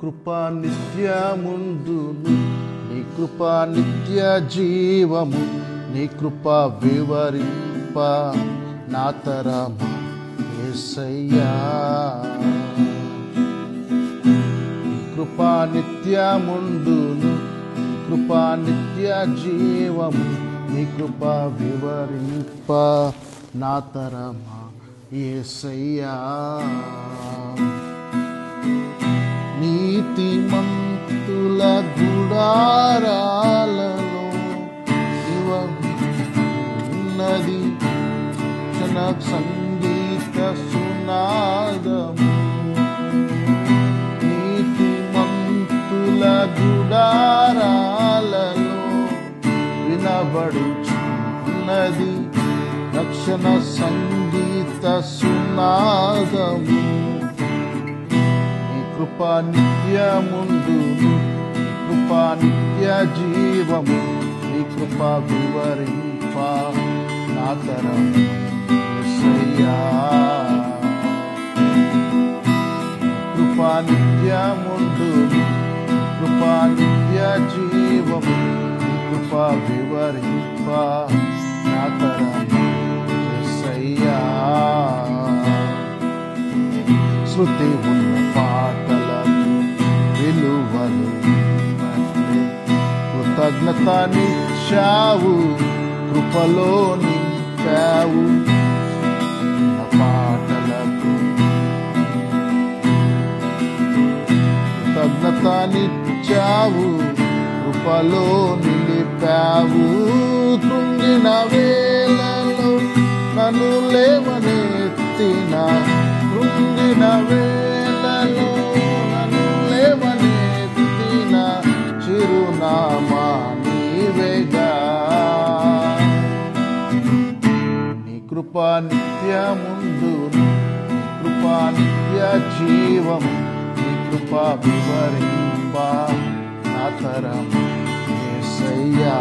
కృపా నిత్యముందును, నీ కృపా నిత్య జీవము, నీ కృపా వివరింప నా తరమా యేసయ్యా. నీ కృపా నిత్యముందును, నీ కృపా నిత్య జీవము, నీ కృపా వివరింప నా తరమా యేసయ్యా. నీతిమంతుల గుడారాలలో ఉన్నది క్షణ సంగీత సునాదము. నీతిమంతుల గుడారాలలో వినబడుచున్నది రక్షణ సంగీత సునాదము. నీ కృపా నిత్యముందును, నీ కృపా నిత్య జీవము, నీ కృపా వివరింప నా తరమా యేసయ్యా. కృపా నిత్యముందును, కృపా నిత్య జీవము, నీ కృపా వివరింప నా తరమా యేసయ్యా. శృతి ఉన్న పాటలకు విలువలు ఉన్నట్లే కృతజ్ఞతనిచ్చావు, కృపలో నింపావు. పాటలకు కృతజ్ఞతనిచ్చావు, కృపలో నిలిపావు. కృంగిన వేళలో నన్ను లేవనెత్తిన, కృంగిన వేళలో నన్ను లేవనెత్తిన చిరునామా నీవేగా. నీ కృపా నిత్యముందును, నీ కృపా నిత్య జీవము, నీ కృపా వివరింప నా తరమా యేసయ్యా.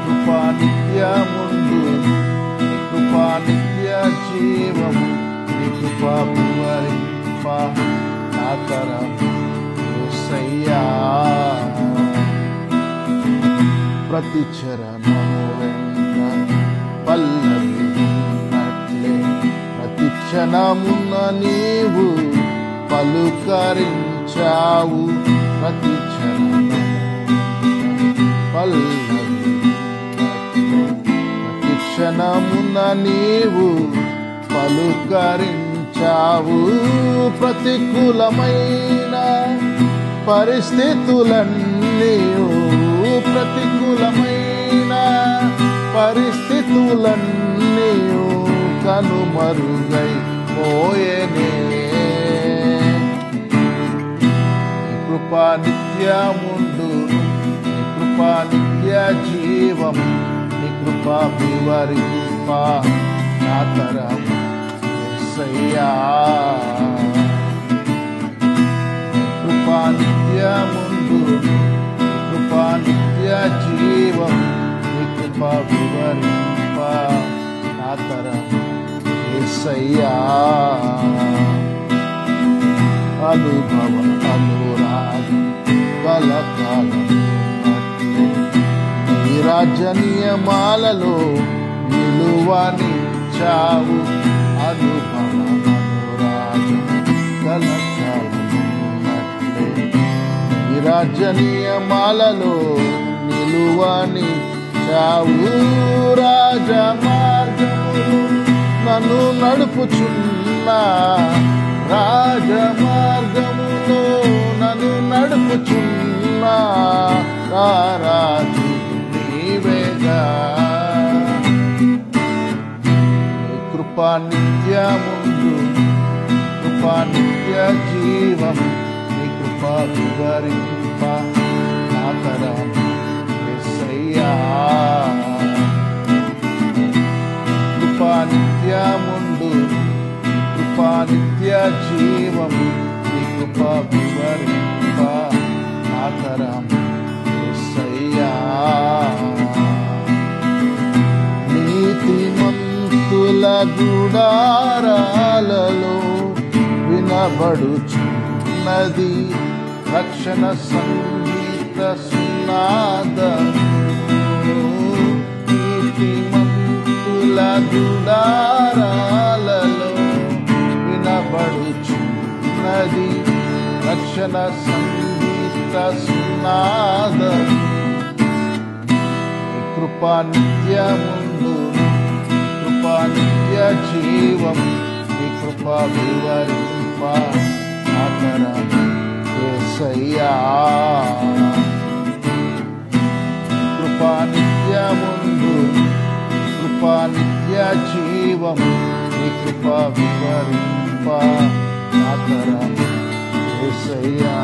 కృపా నిత్యముందును, నీ కృపా నిత్య జీవము, నీ కృపా వివరింప నా తరమా యేసయ్యా. ప్రతి చరణము వెంట పల్లవి ఉన్నట్లే ప్రతి క్షణమున నీవు పలుకరించావు. ప్రతి క్షణము పల్లవి ఉన్నట్లే ప్రతి క్షణమున నీవు పలుకరించావు. ప్రతికూలమైన పరిస్థితులన్నీ, ప్రతికూలమైన పరిస్థితులన్నీ కనుమరుగై పోయేనే. నీ కృపా నిత్యముందును, నీ కృపా నిత్య జీవము, నీ కృపా వివరింప నా తరమా యేసయ్యా. కృపా నిత్యముందును, కృపా నిత్య జీవం, నీ కృపా వివరింప నా తరమా యేసయ్యా. అనుభవ అనురాగం కలకాలం నీ రాజ్య నియమాలలో నిలువనిచ్చావు. అనుభవ అనురాగం కలకాలం నీ రాజ్య నియమాలలో నిలువనిచ్చావు. రాజ మార్గములు నన్ను నడుపుచున్నా, రాజ మార్గములో నన్ను నడుపుచున్నా. రారాజు నీవేగా. నీ కృపా నిత్యముందును, కృపా నిత్య జీవం, నీ కృపా వివరింప నా తరమా యేసయ్యా. కృపా నిత్యముందును, కృపా నిత్య జీవము, నీ కృపా వివరింప నా తరమా యేసయ్యా. నీతిమంతుల గుడారాలలో విన వినబడుచున్నది రక్షణ సంగీత సునాదము. నీతిమంతుల గుడారాలలో వినబడుచున్నది రక్షణ సంగీత సునాదము. కృపా నిత్యముందు కృపా నిత్య జీవం నీ కృపా వివరింప ఆతరం యేసయ్యా. కృపా నిత్యముందు కృపా నిత్య జీవం నీ కృపా వివరింప ఆతరం యేసయ్యా.